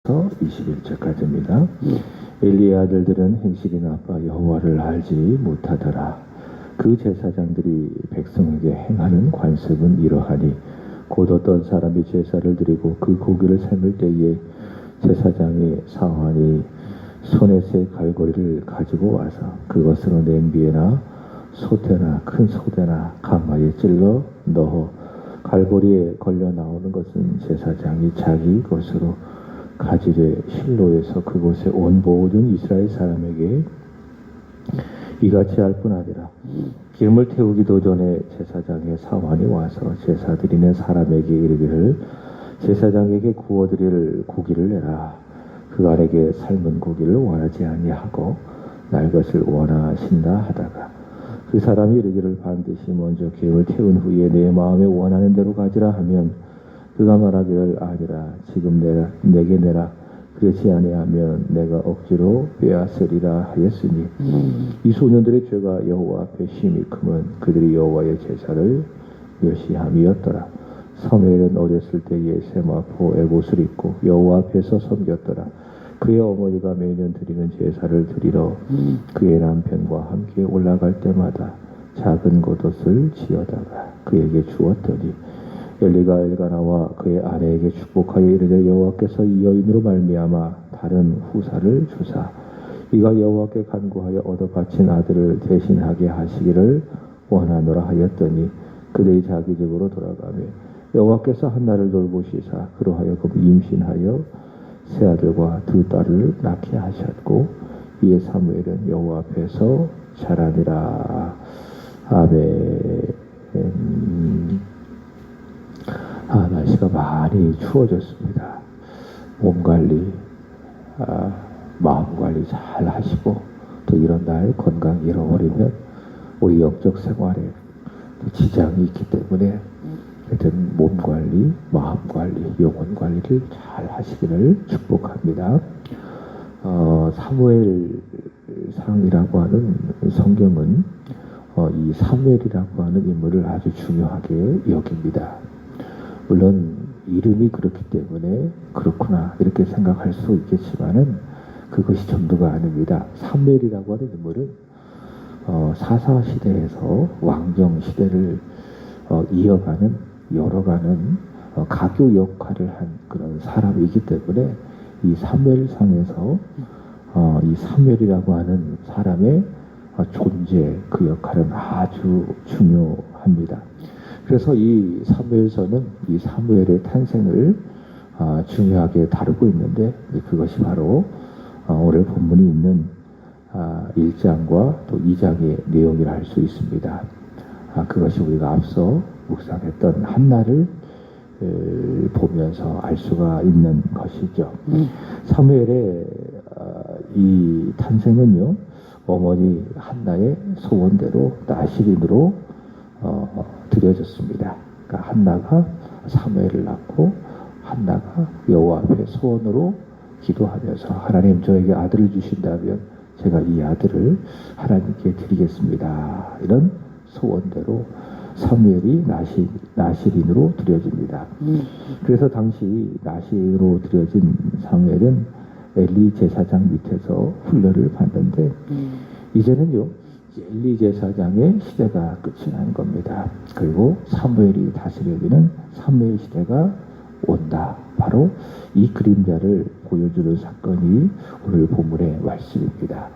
21절까지입니다. 엘리의 아들들은 행실이 나빠 여호와를 알지 못하더라. 그 제사장들이 백성에게 행하는 관습은 이러하니 곧 어떤 사람이 제사를 드리고 그 고기를 삶을 때에 제사장이 사환이 손에 새 갈고리를 가지고 와서 그것으로 냄비에나 솥에나 큰 솥에나 가마에 찔러 넣어 갈고리에 걸려 나오는 것은 제사장이 자기 것으로 가지되 실로에서 그곳에 온 모든 이스라엘 사람에게 이같이 할 뿐 아니라 기름을 태우기도 전에 제사장의 사환이 와서 제사 드리는 사람에게 이르기를 제사장에게 구워드릴 고기를 내라. 그간에게 삶은 고기를 원하지 아니하고 날 것을 원하신다 하다가 그 사람이 이르기를 반드시 먼저 기름을 태운 후에 내 마음에 원하는 대로 가지라 하면 그가 말하기를 아니라 지금 내게 내라. 그렇지 아니하면 내가 억지로 빼앗으리라 하였으니 이 소년들의 죄가 여호와 앞에 심히 크면 그들이 여호와의 제사를 멸시함이었더라. 사무엘은 어렸을 때에 세마포 에봇을 입고 여호와 앞에서 섬겼더라. 그의 어머니가 매년 드리는 제사를 드리러 그의 남편과 함께 올라갈 때마다 작은 겉옷을 지어다가 그에게 주었더니 엘리가 엘가나와 그의 아내에게 축복하여 이르되 여호와께서 이 여인으로 말미암아 다른 후사를 주사 이가 여호와께 간구하여 얻어 바친 아들을 대신하게 하시기를 원하노라 하였더니 그들이 자기 집으로 돌아가며 여호와께서 한나를 돌보시사 그로하여금 임신하여 세 아들과 두 딸을 낳게 하셨고 이에 사무엘은 여호와 앞에서 자라니라. 아멘. 날씨가 많이 추워졌습니다. 몸 관리, 마음 관리 잘 하시고 또 이런 날 건강 잃어버리면 우리 영적 생활에 또 지장이 있기 때문에 하여튼 몸 관리, 마음 관리, 영혼 관리를 잘 하시기를 축복합니다. 사무엘상이라고 하는 성경은 이 사무엘이라고 하는 인물을 아주 중요하게 여깁니다. 물론 이름이 그렇기 때문에 그렇구나 이렇게 생각할 수 있겠지만은 그것이 전부가 아닙니다. 사무엘이라고 하는 인물은 사사 시대에서 왕정 시대를 이어가는 열어가는 가교 역할을 한 그런 사람이기 때문에 이 사무엘상에서 이 사무엘이라고 하는 사람의 존재 그 역할은 아주 중요합니다. 그래서 이 사무엘서는 이 사무엘의 탄생을 중요하게 다루고 있는데 그것이 바로 오늘 본문이 있는 1장과 또 2장의 내용이라 할 수 있습니다. 그것이 우리가 앞서 묵상했던 한나를 보면서 알 수가 있는 것이죠. 사무엘의 이 탄생은요, 어머니 한나의 소원대로 나시린으로 드려졌습니다. 그러니까 한나가 사무엘을 낳고 한나가 여호와 앞에 소원으로 기도하면서 하나님 저에게 아들을 주신다면 제가 이 아들을 하나님께 드리겠습니다. 이런 소원대로 사무엘이 나시린으로 드려집니다. 그래서 당시 나시린으로 드려진 사무엘은 엘리 제사장 밑에서 훈련을 받는데 이제는요 엘리 제사장의 시대가 끝이 난 겁니다. 그리고 사무엘이 다스려지는 사무엘 시대가 온다. 바로 이 그림자를 보여주는 사건이 오늘 본문의 말씀입니다.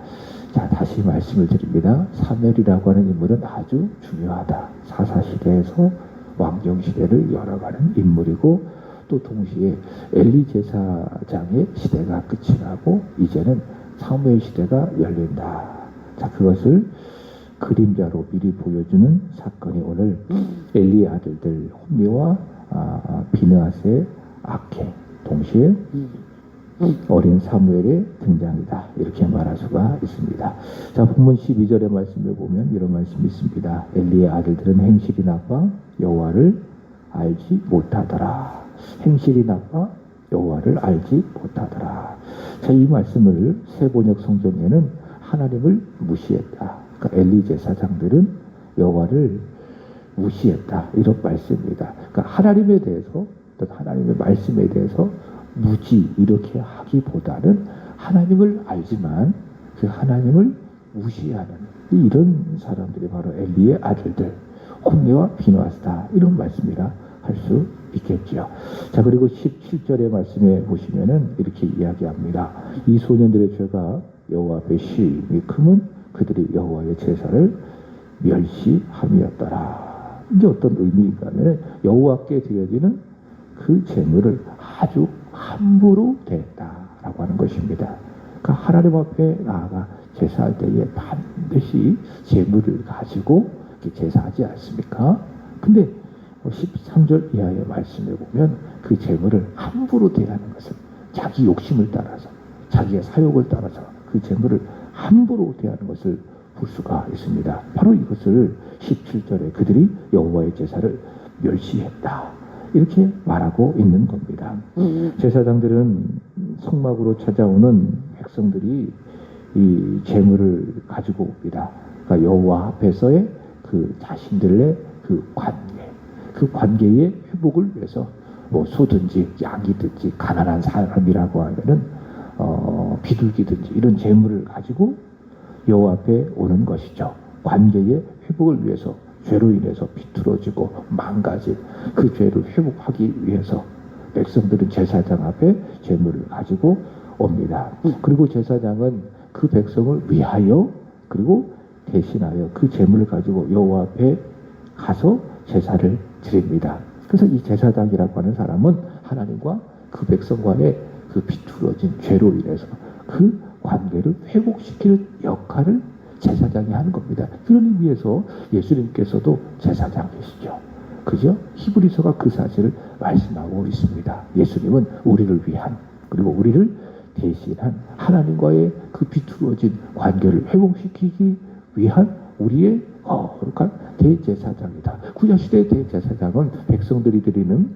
자, 다시 말씀을 드립니다. 사무엘이라고 하는 인물은 아주 중요하다. 사사시대에서 왕정시대를 열어가는 인물이고 또 동시에 엘리 제사장의 시대가 끝이 나고 이제는 사무엘 시대가 열린다. 자, 그것을 그림자로 미리 보여주는 사건이 오늘 엘리의 아들들 홈리와 비느하스의 악행 동시에 어린 사무엘의 등장이다. 이렇게 말할 수가 있습니다. 자, 본문 12절의 말씀을 보면 이런 말씀이 있습니다. 엘리의 아들들은 행실이 나빠 여호와를 알지 못하더라. 행실이 나빠 여호와를 알지 못하더라. 자, 이 말씀을 세번역 성경에는 하나님을 무시했다. 그러니까 엘리 제사장들은 여호와를 무시했다. 이런 말씀입니다. 그러니까 하나님에 대해서, 하나님의 말씀에 대해서 무지 이렇게 하기보다는 하나님을 알지만 그 하나님을 무시하는 이런 사람들이 바로 엘리의 아들들 홈리와 비느하스다 이런 말씀이라 할 수 있겠지요. 자, 그리고 17절의 말씀에 보시면은 이렇게 이야기합니다. 이 소년들의 죄가 여호와 앞에 심히 크면 그들이 여호와의 제사를 멸시함이었더라. 이게 어떤 의미인가 하면 여호와께 드려지는 그 제물을 아주 함부로 대했다라고 하는 것입니다. 그러니까 하나님 앞에 나아가 제사할 때에 반드시 제물을 가지고 제사하지 않습니까? 근데 13절 이하의 말씀을 보면 그 제물을 함부로 대하는 것은 자기 욕심을 따라서 자기의 사욕을 따라서 그 제물을 함부로 대하는 것을 볼 수가 있습니다. 바로 이것을 17절에 그들이 여호와의 제사를 멸시했다 이렇게 말하고 있는 겁니다. 제사장들은 성막으로 찾아오는 백성들이 이 제물을 가지고 옵니다. 그러니까 여호와 앞에서의 그 자신들의 그 관계의 회복을 위해서 뭐 소든지 양이든지 가난한 사람이라고 하면은 비둘기든지 이런 제물을 가지고 여호와 앞에 오는 것이죠. 관계의 회복을 위해서 죄로 인해서 비틀어지고 망가진 그 죄를 회복하기 위해서 백성들은 제사장 앞에 제물을 가지고 옵니다. 그리고 제사장은 그 백성을 위하여 그리고 대신하여 그 제물을 가지고 여호와 앞에 가서 제사를 드립니다. 그래서 이 제사장이라고 하는 사람은 하나님과 그 백성 간의 그 비틀어진 죄로 인해서 그 관계를 회복시키는 역할을 제사장이 하는 겁니다. 그런 의미에서 예수님께서도 제사장이시죠. 그죠? 히브리서가 그 사실을 말씀하고 있습니다. 예수님은 우리를 위한 그리고 우리를 대신한 하나님과의 그 비틀어진 관계를 회복시키기 위한 우리의 거룩한 대제사장이다. 구약시대의 대제사장은 백성들이 드리는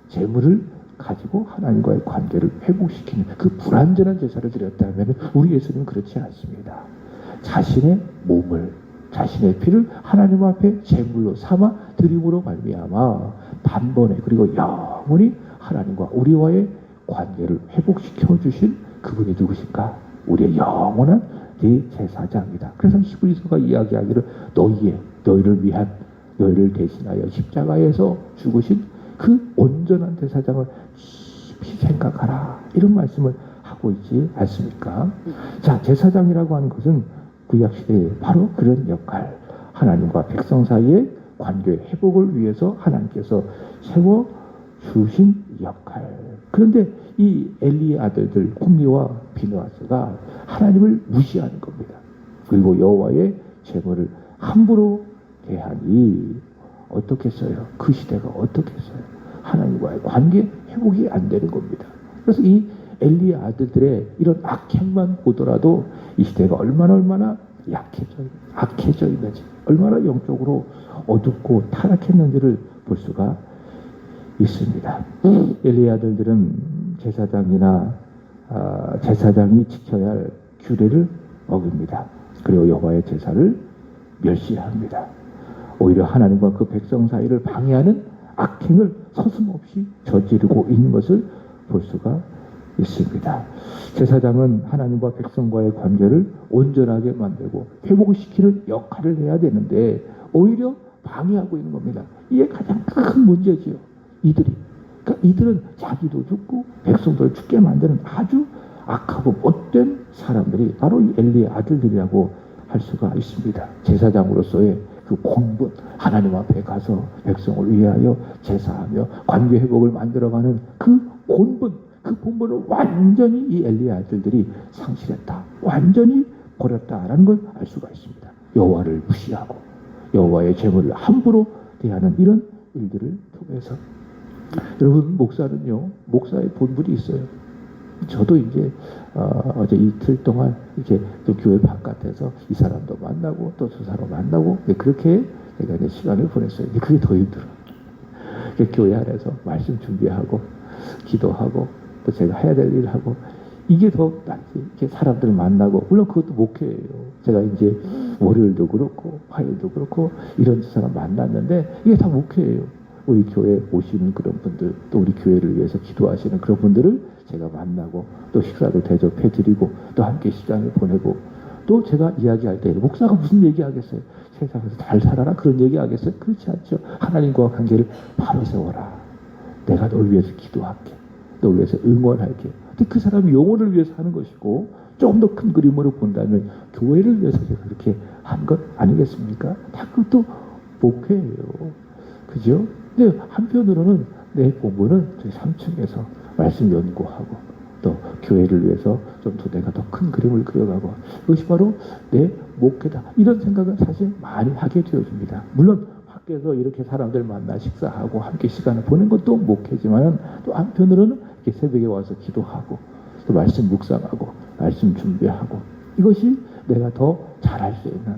제물을 가지고 하나님과의 관계를 회복시키는 그 불완전한 제사를 드렸다면 우리 예수님은 그렇지 않습니다. 자신의 몸을 자신의 피를 하나님 앞에 제물로 삼아 드림으로 말미암아 단번에 그리고 영원히 하나님과 우리와의 관계를 회복시켜 주신 그분이 누구신가? 우리의 영원한 대제사장이다. 그래서 히브리서가 이야기하기를 너희를 위한 너희를 대신하여 십자가에서 죽으신 그 온전한 제사장을 깊이 생각하라. 이런 말씀을 하고 있지 않습니까? 자, 제사장이라고 하는 것은 구약시대에 바로 그런 역할, 하나님과 백성 사이의 관계 회복을 위해서 하나님께서 세워주신 역할. 그런데 이 엘리의 아들들 홈리와 비느하스가 하나님을 무시하는 겁니다. 그리고 여호와의 제물을 함부로 대하니 어떻겠어요? 그 시대가 어떻겠어요? 하나님과의 관계 회복이 안 되는 겁니다. 그래서 이 엘리의 아들들의 이런 악행만 보더라도 이 시대가 얼마나 악해져 있는지, 얼마나 영적으로 어둡고 타락했는지를 볼 수가 있습니다. 엘리의 아들들은 제사장이 지켜야 할 규례를 어깁니다. 그리고 여호와의 제사를 멸시합니다. 오히려 하나님과 그 백성 사이를 방해하는 악행을 서슴없이 저지르고 있는 것을 볼 수가 있습니다. 제사장은 하나님과 백성과의 관계를 온전하게 만들고 회복시키는 역할을 해야 되는데 오히려 방해하고 있는 겁니다. 이게 가장 큰 문제지요. 이들은 자기도 죽고 백성들을 죽게 만드는 아주 악하고 못된 사람들이 바로 이 엘리의 아들들이라고 할 수가 있습니다. 제사장으로서의 그 공분, 하나님 앞에 가서 백성을 위하여 제사하며 관계 회복을 만들어가는 그 본분을 완전히 이 엘리의 아들들이 상실했다. 완전히 버렸다라는 걸 알 수가 있습니다. 여호와를 무시하고 여호와의 제물을 함부로 대하는 이런 일들을 통해서 여러분, 목사의 본분이 있어요. 저도 이제 어제 이틀 동안 이렇게 또 교회 바깥에서 이 사람도 만나고 또 저 사람 만나고 그렇게 제가 이제 시간을 보냈어요. 근데 그게 더 힘들어. 교회 안에서 말씀 준비하고 기도하고 또 제가 해야 될 일을 하고 이게 더 낫지. 이렇게 사람들 만나고 물론 그것도 목회예요. 제가 이제 월요일도 그렇고 화요일도 그렇고 이런 사람 만났는데 이게 다 목회예요. 우리 교회 오시는 그런 분들 또 우리 교회를 위해서 기도하시는 그런 분들을 제가 제가 만나고 또 식사도 대접해드리고 또 함께 시간을 보내고 또 제가 이야기할 때 목사가 무슨 얘기하겠어요? 세상에서 잘 살아라 그런 얘기하겠어요? 그렇지 않죠. 하나님과 관계를 바로 세워라. 내가 널 위해서 기도할게. 널 위해서 응원할게. 근데 그 사람이 영혼을 위해서 하는 것이고 조금 더 큰 그림으로 본다면 교회를 위해서 제가 그렇게 한 것 아니겠습니까? 다 그것도 목회예요. 그죠? 근데 한편으로는 내 공부는 저희 3층에서 말씀 연구하고 또 교회를 위해서 좀 더 내가 더 큰 그림을 그려가고 이것이 바로 내 목회다. 이런 생각은 사실 많이 하게 되어집니다. 물론 밖에서 이렇게 사람들 만나 식사하고 함께 시간을 보낸 것도 목회지만 또 한편으로는 이렇게 새벽에 와서 기도하고 또 말씀 묵상하고 말씀 준비하고 이것이 내가 더 잘할 수 있는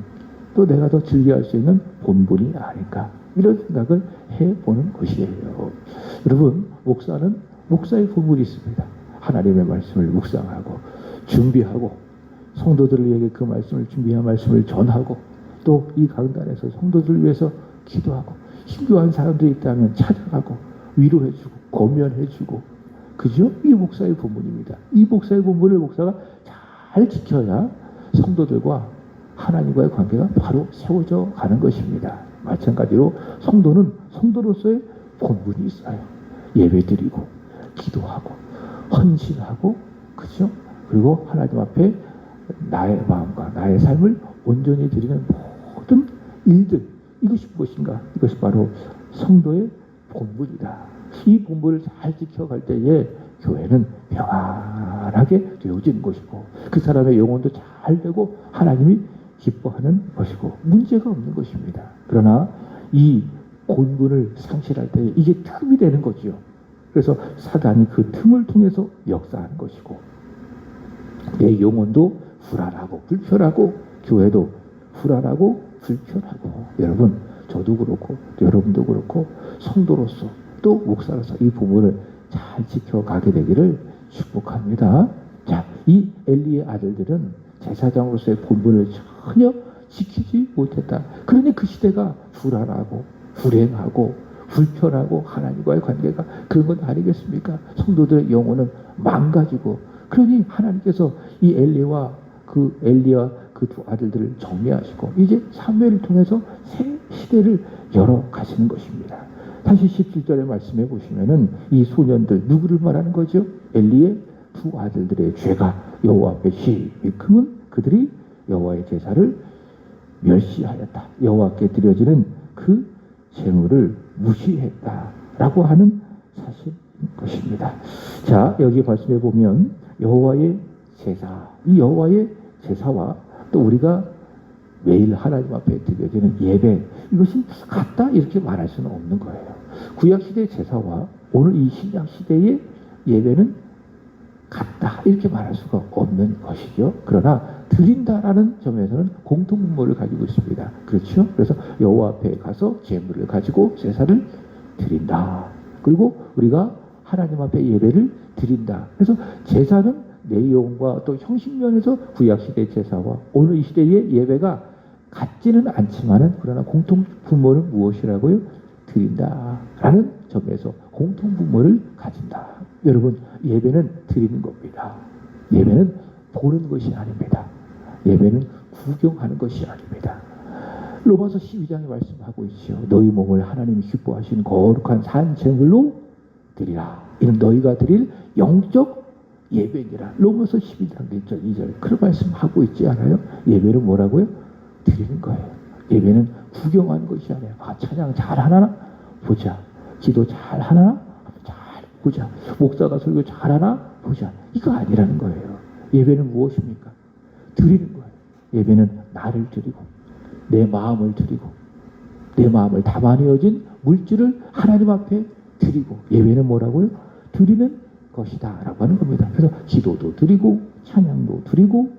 또 내가 더 즐겨할 수 있는 본분이 아닐까 이런 생각을 해보는 것이에요. 여러분 목사는 목사의 본분이 있습니다. 하나님의 말씀을 묵상하고 준비하고 성도들을 위해 그 말씀을 준비한 말씀을 전하고 또 이 강단에서 성도들을 위해서 기도하고 힘겨운 사람들이 있다면 찾아가고 위로해주고 권면해주고 그죠? 이 목사의 본분입니다. 이 목사의 본분을 목사가 잘 지켜야 성도들과 하나님과의 관계가 바로 세워져 가는 것입니다. 마찬가지로 성도는 성도로서의 본분이 있어요. 예배드리고 기도하고 헌신하고 그죠? 그리고 하나님 앞에 나의 마음과 나의 삶을 온전히 드리는 모든 일들 이것이 무엇인가? 이것이 바로 성도의 본분이다. 이 본분을 잘 지켜갈 때에 교회는 평안하게 되어지는 것이고 그 사람의 영혼도 잘 되고 하나님이 기뻐하는 것이고 문제가 없는 것입니다. 그러나 이 본분을 상실할 때 이게 틈이 되는 거지요. 그래서 사단이 그 틈을 통해서 역사하는 것이고 내 영혼도 불안하고 불편하고 교회도 불안하고 불편하고 여러분 저도 그렇고 여러분도 그렇고 성도로서 또 목사로서 이 부분을 잘 지켜가게 되기를 축복합니다. 자, 이 엘리의 아들들은 제사장으로서의 본분을 전혀 지키지 못했다. 그러니 그 시대가 불안하고 불행하고 불편하고 하나님과의 관계가 그런 건 아니겠습니까? 성도들의 영혼은 망가지고 그러니 하나님께서 이 엘리와 그 두 아들들을 정리하시고 이제 사무엘을 통해서 새 시대를 열어 가시는 것입니다. 다시 17절의 말씀해 보시면은 이 소년들 누구를 말하는 거죠? 엘리의 두 아들들의 죄가 여호와 앞에 심히 그들이 여호와의 제사를 멸시하였다. 여호와께 드려지는 그 제물을 무시했다라고 하는 사실인 것입니다. 자, 여기 말씀해 보면 여호와의 제사, 이 여호와의 제사와 또 우리가 매일 하나님 앞에 드려지는 예배 이것이 같다 이렇게 말할 수는 없는 거예요. 구약시대의 제사와 오늘 이 신약시대의 예배는 같다 이렇게 말할 수가 없는 것이죠. 그러나 드린다라는 점에서는 공통분모를 가지고 있습니다. 그렇죠? 그래서 여호와 앞에 가서 제물을 가지고 제사를 드린다. 그리고 우리가 하나님 앞에 예배를 드린다. 그래서 제사는 내용과 또 형식면에서 구약시대의 제사와 오늘 이 시대의 예배가 같지는 않지만은 그러나 공통분모는 무엇이라고요? 드린다라는 점에서 공통분모를 가진다. 여러분 예배는 드리는 겁니다. 예배는 보는 것이 아닙니다. 예배는 구경하는 것이 아닙니다. 로마서 12장에 말씀하고 있죠. 너희 몸을 하나님이 기뻐하시는 거룩한 산 제물로 드리라. 이는 너희가 드릴 영적 예배니라. 로마서 12장 1절 2절 그런 말씀하고 있지 않아요? 예배는 뭐라고요? 드리는 거예요. 예배는 구경하는 것이 아니에요. 아, 찬양 잘하나? 보자. 기도 잘하나? 잘 보자. 목사가 설교 잘하나? 보자. 이거 아니라는 거예요. 예배는 무엇입니까? 드리는 거예요. 예배는 나를 드리고 내 마음을 드리고 내 마음을 담아내어진 물질을 하나님 앞에 드리고 예배는 뭐라고요? 드리는 것이다 라고 하는 겁니다. 그래서 기도도 드리고 찬양도 드리고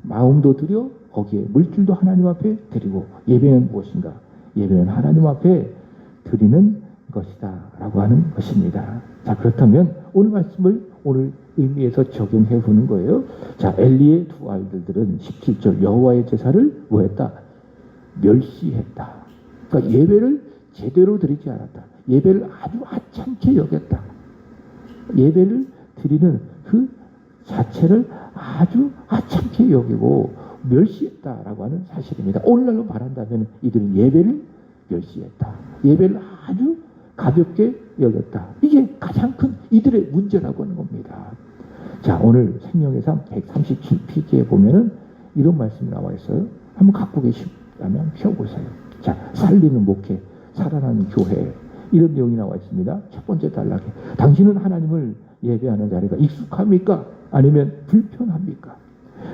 마음도 드려 거기에 물질도 하나님 앞에 드리고 예배는 무엇인가? 예배는 하나님 앞에 드리는 것이다 라고 하는 것입니다. 자, 그렇다면 오늘 말씀을 오늘 의미에서 적용해 보는 거예요. 자, 엘리의 두 아들들은 17절 여호와의 제사를 뭐했다? 멸시했다. 그러니까 예배를 제대로 드리지 않았다. 예배를 아주 하찮게 여겼다. 예배를 드리는 그 자체를 아주 하찮게 여기고 멸시했다라고 하는 사실입니다. 오늘날로 말한다면 이들은 예배를 멸시했다. 예배를 아주 가볍게 여겼다. 이게 가장 큰 이들의 문제라고 하는 겁니다. 자, 오늘 생명의 삶 137페이지에 보면은 이런 말씀이 나와 있어요. 한번 갖고 계시다면 펴보세요. 자, 살리는 목회, 살아나는 교회, 이런 내용이 나와 있습니다. 첫 번째 단락에 당신은 하나님을 예배하는 자리가 익숙합니까? 아니면 불편합니까?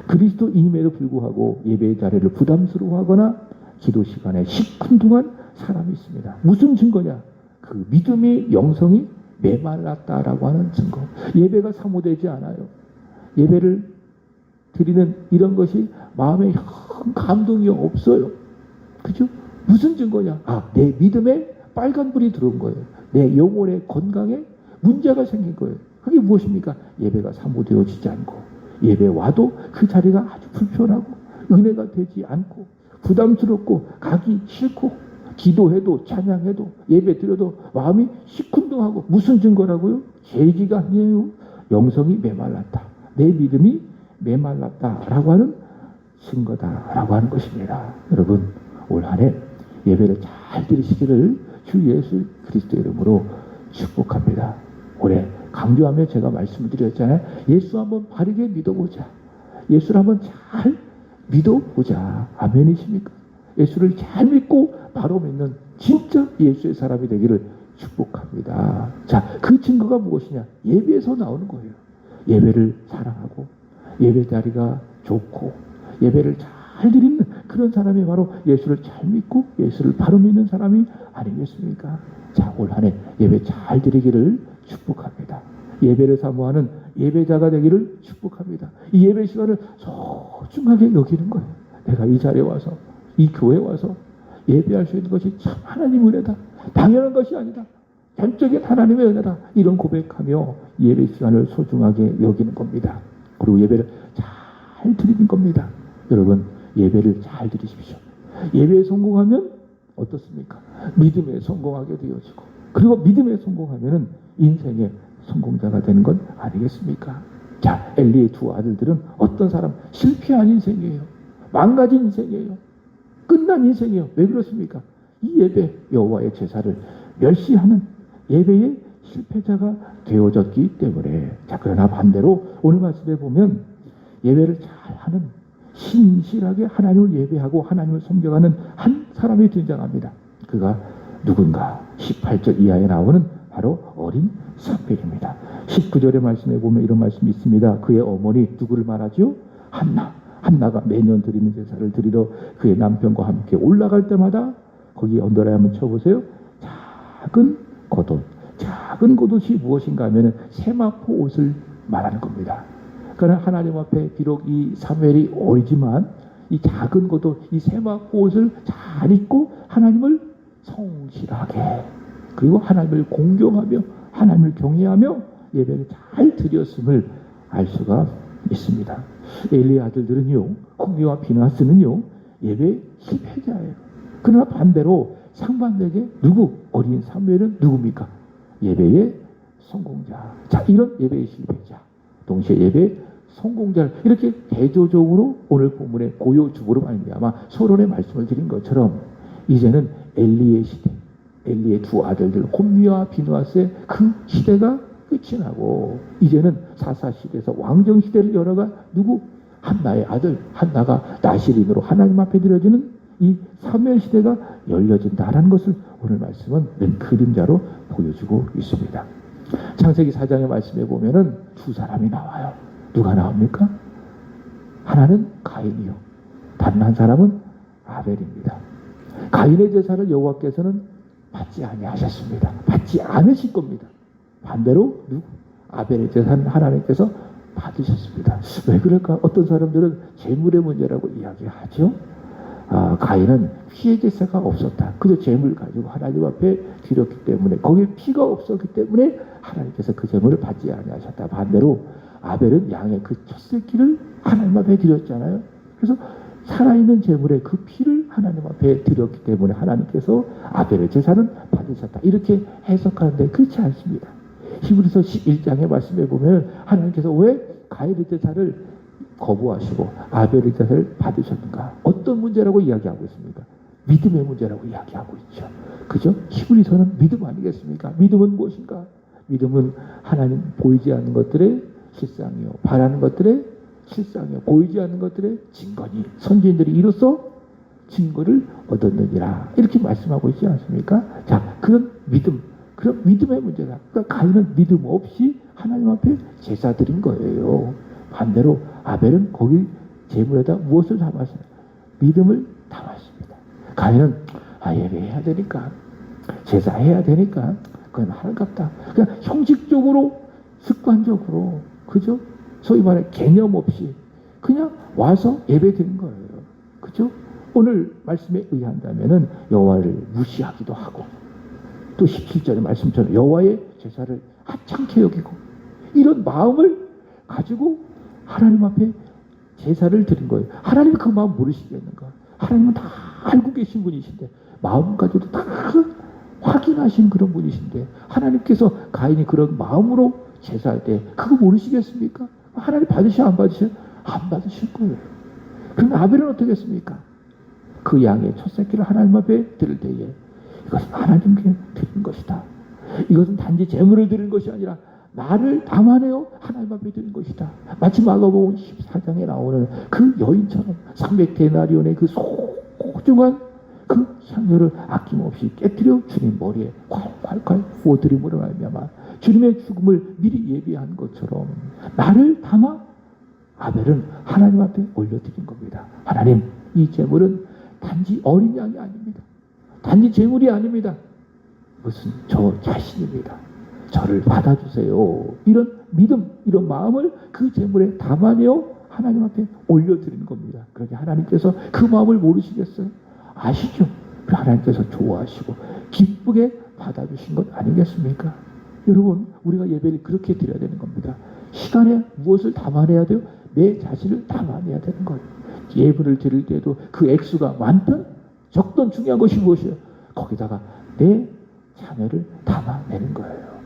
그리스도인임에도 불구하고 예배의 자리를 부담스러워하거나 기도 시간에 시큰둥한 사람이 있습니다. 무슨 증거냐? 그 믿음의 영성이 메말랐다라고 하는 증거. 예배가 사모되지 않아요. 예배를 드리는 이런 것이 마음에 큰 감동이 없어요. 그죠? 무슨 증거냐? 내 믿음에 빨간불이 들어온 거예요. 내 영혼의 건강에 문제가 생긴 거예요. 그게 무엇입니까? 예배가 사모되어지지 않고 예배 와도 그 자리가 아주 불편하고 은혜가 되지 않고 부담스럽고 가기 싫고 기도해도 찬양해도 예배 드려도 마음이 시큰둥하고 무슨 증거라고요? 제 얘기가 아니에요. 영성이 메말랐다. 내 믿음이 메말랐다라고 하는 증거다라고 하는 것입니다. 여러분 올 한 해 예배를 잘 드리시기를 주 예수 그리스도의 이름으로 축복합니다. 올해 강조하며 제가 말씀을 드렸잖아요. 예수 한번 바르게 믿어보자. 예수를 한번 잘 믿어보자. 아멘이십니까? 예수를 잘 믿고 바로 믿는 진짜 예수의 사람이 되기를 축복합니다. 자, 그 증거가 무엇이냐? 예배에서 나오는 거예요. 예배를 사랑하고 예배 자리가 좋고 예배를 잘 드리는 그런 사람이 바로 예수를 잘 믿고 예수를 바로 믿는 사람이 아니겠습니까? 자, 올 한 해 예배 잘 드리기를 축복합니다. 예배를 사모하는 예배자가 되기를 축복합니다. 이 예배 시간을 소중하게 여기는 거예요. 내가 이 자리에 와서 이 교회에 와서 예배할 수 있는 것이 참 하나님의 은혜다. 당연한 것이 아니다. 전적인 하나님의 은혜다. 이런 고백하며 예배 시간을 소중하게 여기는 겁니다. 그리고 예배를 잘 드리는 겁니다. 여러분 예배를 잘 드리십시오. 예배에 성공하면 어떻습니까? 믿음에 성공하게 되어지고 그리고 믿음에 성공하면 인생의 성공자가 되는 건 아니겠습니까? 자, 엘리의 두 아들들은 어떤 사람? 실패한 인생이에요. 망가진 인생이에요. 끝난 인생이에요. 왜 그렇습니까? 이 예배 여호와의 제사를 멸시하는 예배의 실패자가 되어졌기 때문에. 자, 그러나 반대로 오늘 말씀에 보면 예배를 잘하는 신실하게 하나님을 예배하고 하나님을 섬겨가는 한 사람이 등장합니다. 그가 누군가? 18절 이하에 나오는 바로 어린 사무엘입니다. 19절의 말씀에 보면 이런 말씀이 있습니다. 그의 어머니 누구를 말하죠? 한나. 한나가 매년 드리는 제사를 드리러 그의 남편과 함께 올라갈 때마다 거기 언더라에 한번 쳐보세요. 작은 겉옷이 무엇인가 하면 세마포 옷을 말하는 겁니다. 그러나 하나님 앞에 비록 이 사무엘이 어리지만 이 작은 겉옷, 이 세마포 옷을 잘 입고 하나님을 성실하게 그리고 하나님을 공경하며 하나님을 경외하며 예배를 잘 드렸음을 알 수가 있습니다. 엘리의 아들들은요, 홈리와 비나스는요, 예배 실패자예요. 그러나 반대로 상반되게 어린 사무엘은 누굽니까? 예배의 성공자. 자, 이런 예배의 실패자, 동시에 예배의 성공자를 이렇게 대조적으로 오늘 본문의 고요주보로 말미암아 서론의 말씀을 드린 것처럼 이제는 엘리의 시대, 엘리의 두 아들들 홈리와 비누아스의 그 시대가 끝이 나고 이제는 사사시대에서 왕정시대를 열어가 한나의 아들 한나가 나시린으로 하나님 앞에 드려지는 이 사무엘 시대가 열려진다라는 것을 오늘 말씀은 그림자로 보여주고 있습니다. 창세기 4장의 말씀에 보면은 두 사람이 나와요. 누가 나옵니까? 하나는 가인이요, 다른 한 사람은 아벨입니다. 가인의 제사를 여호와께서는 받지 아니하셨습니다. 받지 않으실 겁니다. 반대로 아벨의 제사는 하나님께서 받으셨습니다. 왜 그럴까? 어떤 사람들은 재물의 문제라고 이야기하죠. 가인은 피의 제사가 없었다. 그저 재물 가지고 하나님 앞에 드렸기 때문에 거기에 피가 없었기 때문에 하나님께서 그 재물을 받지 아니하셨다. 반대로 아벨은 양의 그 첫 새끼를 하나님 앞에 드렸잖아요. 그래서 살아있는 재물의 그 피를 하나님 앞에 드렸기 때문에 하나님께서 아벨의 제사는 받으셨다. 이렇게 해석하는데 그렇지 않습니다. 히브리서 11장의 말씀에 보면 하나님께서 왜 가인의 제사를 거부하시고 아벨의 제사를 받으셨는가? 어떤 문제라고 이야기하고 있습니까? 믿음의 문제라고 이야기하고 있죠. 그죠? 히브리서는 믿음 아니겠습니까? 믿음은 무엇인가? 믿음은 하나님 보이지 않는 것들의 실상이요, 바라는 것들의 실상이요, 보이지 않는 것들의 증거니 선지자들이 이로써 증거를 얻었느니라, 이렇게 말씀하고 있지 않습니까? 자, 그런 믿음의 문제다. 그러니까 가인은 믿음 없이 하나님 앞에 제사 드린 거예요. 반대로 아벨은 거기 제물에다 무엇을 담았어요? 믿음을 담았습니다. 가인은 예배해야 되니까, 제사해야 되니까 그건 하나갑다. 그냥 형식적으로, 습관적으로, 그죠? 소위 말해 개념 없이 그냥 와서 예배 드린 거예요. 그죠? 오늘 말씀에 의한다면은 여호와를 무시하기도 하고, 또 17절의 말씀처럼 여호와의 제사를 하찮게 여기고, 이런 마음을 가지고 하나님 앞에 제사를 드린 거예요. 하나님이 그 마음 모르시겠는가? 하나님은 다 알고 계신 분이신데, 마음 가지고도 다 확인하신 그런 분이신데, 하나님께서 가인이 그런 마음으로 제사할 때 그거 모르시겠습니까? 하나님 받으셔 안 받으셔? 안 받으실 거예요. 그럼 아벨은 어떻게 했습니까? 그 양의 첫 새끼를 하나님 앞에 드릴 때에 이것은 하나님께 드린 것이다. 이것은 단지 제물을 드린 것이 아니라 나를 담아내어 하나님 앞에 드린 것이다. 마치 마가복음 14장에 나오는 그 여인처럼 300데나리온의 그 소중한 그 향료를 아낌없이 깨뜨려 주님 머리에 콸콸콸 부어드림으로 말미암아 주님의 죽음을 미리 예비한 것처럼 나를 담아 아벨은 하나님 앞에 올려드린 겁니다. 하나님, 이 제물은 단지 어린 양이 아닙니다. 단지 제물이 아닙니다. 무슨 저 자신입니다. 저를 받아주세요. 이런 믿음, 이런 마음을 그 제물에 담아내어 하나님 앞에 올려드리는 겁니다. 그러니 하나님께서 그 마음을 모르시겠어요? 아시죠? 하나님께서 좋아하시고 기쁘게 받아주신 것 아니겠습니까? 여러분, 우리가 예배를 그렇게 드려야 되는 겁니다. 시간에 무엇을 담아내야 돼요? 내 자신을 담아내야 되는 거예요. 예배를 드릴 때도 그 액수가 많든 적든 중요한 것이 무엇이에요? 거기다가 내 자녀를 담아내는 거예요.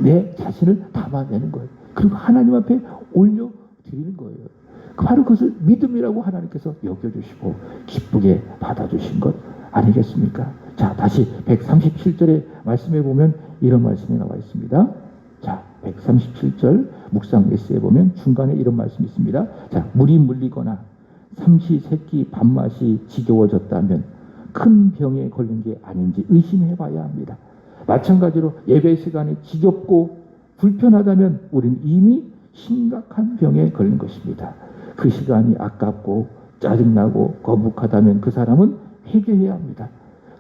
내 자신을 담아내는 거예요. 그리고 하나님 앞에 올려드리는 거예요. 바로 그것을 믿음이라고 하나님께서 여겨주시고 기쁘게 받아주신 것 아니겠습니까? 자, 다시 137절의 말씀에 보면 이런 말씀이 나와 있습니다. 자, 137절 묵상 메시에 보면 중간에 이런 말씀이 있습니다. 자, 물이 물리거나 삼시세끼 밥맛이 지겨워졌다면 큰 병에 걸린 게 아닌지 의심해 봐야 합니다. 마찬가지로 예배 시간이 지겹고 불편하다면 우리는 이미 심각한 병에 걸린 것입니다. 그 시간이 아깝고 짜증나고 거북하다면 그 사람은 회개해야 합니다.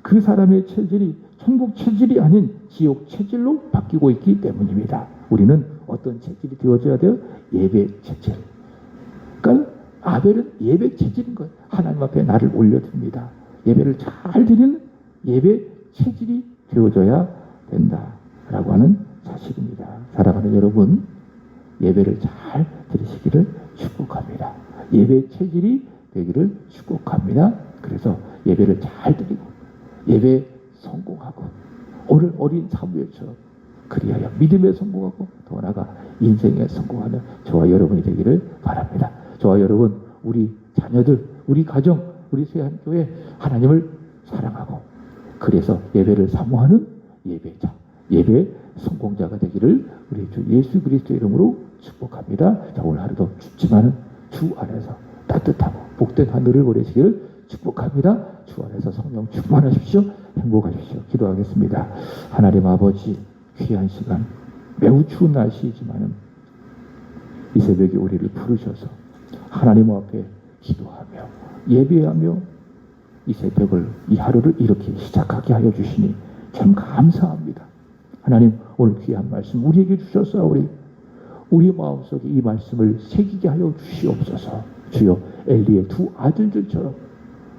그 사람의 체질이 천국 체질이 아닌 지옥 체질로 바뀌고 있기 때문입니다. 우리는 어떤 체질이 되어져야 돼요? 예배 체질. 그러니까 아벨은 예배 체질인 거예요. 하나님 앞에 나를 올려드립니다. 예배를 잘 드리는 예배 체질이 되어져야 된다라고 하는 사실입니다. 사랑하는 여러분, 예배를 잘 드리시기를 축복합니다. 예배 체질이 되기를 축복합니다. 그래서 예배를 잘 드리고 예배 성공하고 오늘 어린 사무엘처럼 그리하여 믿음에 성공하고 더 나아가 인생에 성공하는 저와 여러분이 되기를 바랍니다. 저와 여러분, 우리 자녀들, 우리 가정, 우리 세한교회 하나님을 사랑하고 그래서 예배를 사모하는 예배자, 예배 성공자가 되기를 우리 주 예수 그리스도의 이름으로 축복합니다. 자, 오늘 하루도 춥지만은 주 안에서 따뜻하고 복된 하늘을 보내시기를 축복합니다. 주 안에서 성령 충만하십시오. 행복하십시오. 기도하겠습니다. 하나님 아버지, 귀한 시간, 매우 추운 날씨이지만은 이 새벽에 우리를 부르셔서 하나님 앞에 기도하며 예배하며 이 새벽을, 이 하루를 이렇게 시작하게 하여 주시니 참 감사합니다. 하나님, 오늘 귀한 말씀 우리에게 주셨사오니 우리 마음속에 이 말씀을 새기게 하여 주시옵소서. 주여, 엘리의 두 아들들처럼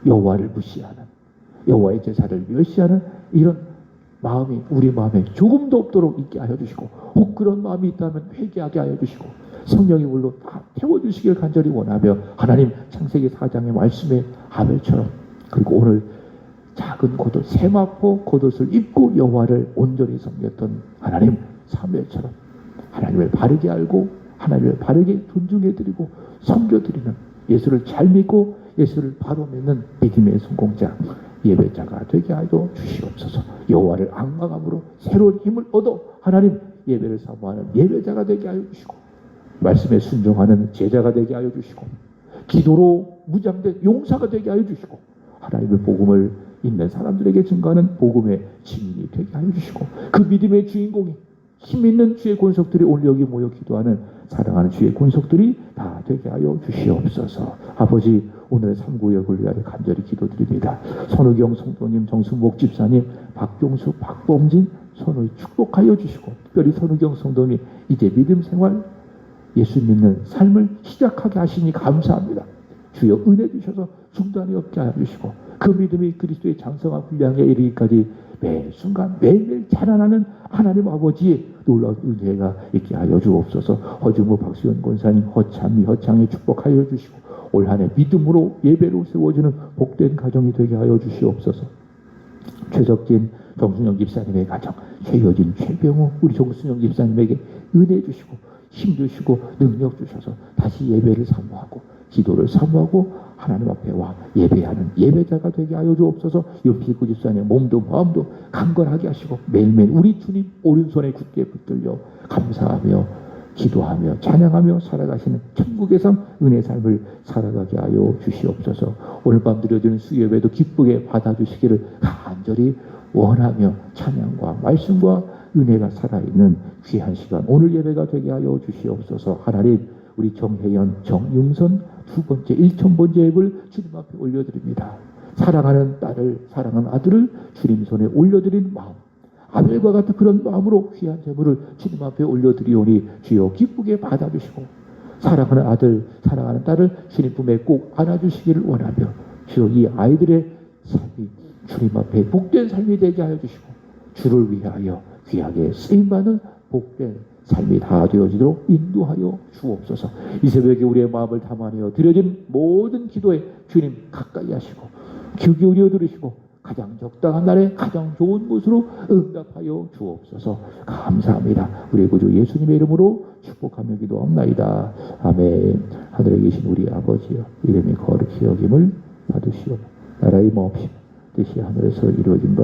여호와를 무시하는, 여호와의 제사를 멸시하는 이런 마음이 우리 마음에 조금도 없도록 있게 하여 주시고, 혹 그런 마음이 있다면 회개하게 하여 주시고 성령의 물로 다 태워주시길 간절히 원하며, 하나님, 창세기 4장의 말씀에 아벨처럼, 그리고 오늘 작은 겉옷, 세마포 겉옷을 입고 여호와를 온전히 섬겼던 하나님, 사무엘처럼 하나님을 바르게 알고 하나님을 바르게 존중해드리고 섬겨드리는, 예수를 잘 믿고 예수를 바로 믿는 믿음의 성공자 예배자가 되게 하여 주시옵소서. 여호와를 앙망함으로 새로운 힘을 얻어 하나님 예배를 사모하는 예배자가 되게 하여 주시고, 말씀에 순종하는 제자가 되게 하여 주시고, 기도로 무장된 용사가 되게 하여 주시고, 하나님의 복음을 있는 사람들에게 증거하는 복음의 증인이 되게 하여 주시고, 그 믿음의 주인공이 힘 있는 주의 권속들이 오늘 여기 모여 기도하는 사랑하는 주의 권속들이 다 되게 하여 주시옵소서. 아버지, 오늘 3구역을 위하여 간절히 기도드립니다. 선우경 성도님, 정수목 집사님, 박종수, 박범진, 선우의 축복하여 주시고, 특별히 선우경 성도님 이제 믿음 생활, 예수 믿는 삶을 시작하게 하시니 감사합니다. 주여 은혜 주셔서 중단이 없게 해주시고, 그 믿음이 그리스도의 장성한 분량에 이르기까지 매 순간 매일매일 자라나는 하나님 아버지의 놀라운 은혜가 있게 하여 주옵소서. 허주무 박수현 권사님, 허참미 허창에 축복하여 주시고, 올 한 해 믿음으로 예배로 세워지는 복된 가정이 되게 하여 주시옵소서. 최석진 정순영 집사님의 가정, 최효진, 최병우 우리 정순영 집사님에게 은혜 주시고 힘 주시고 능력 주셔서 다시 예배를 사모하고 기도를 사모하고 하나님 앞에 와 예배하는 예배자가 되게 하여 주옵소서. 윤필구 집사님 몸도 마음도 강건하게 하시고 매일매일 우리 주님 오른손에 굳게 붙들려 감사하며 기도하며 찬양하며 살아가시는 천국의 삶, 은혜 삶을 살아가게 하여 주시옵소서. 오늘 밤 드려지는 수요예배도 기쁘게 받아주시기를 간절히 원하며 찬양과 말씀과 은혜가 살아있는 귀한 시간 오늘 예배가 되게 하여 주시옵소서. 하나님, 우리 정혜연, 정융선 두 번째 1000번째 앱을 주님 앞에 올려드립니다. 사랑하는 딸을, 사랑하는 아들을 주님 손에 올려드린 마음, 아벨과 같은 그런 마음으로 귀한 제물을 주님 앞에 올려드리오니 주여 기쁘게 받아주시고, 사랑하는 아들, 사랑하는 딸을 주님 품에 꼭 안아주시기를 원하며 주여 이 아이들의 삶이 주님 앞에 복된 삶이 되게 하여 주시고, 주를 위하여 귀하게 쓰임받는 복된 삶이 다 되어지도록 인도하여 주옵소서. 이 새벽에 우리의 마음을 담아내어 드려진 모든 기도에 주님 가까이 하시고 귀 기울여 들으시고 가장 적당한 날에 가장 좋은 곳으로 응답하여 주옵소서. 감사합니다. 우리 구주 예수님의 이름으로 축복하며 기도합나이다. 아멘. 하늘에 계신 우리 아버지여, 이름이 거룩히 여김을 받으시오. 나라의 마옵시며 뜻이 하늘에서 이루어진 바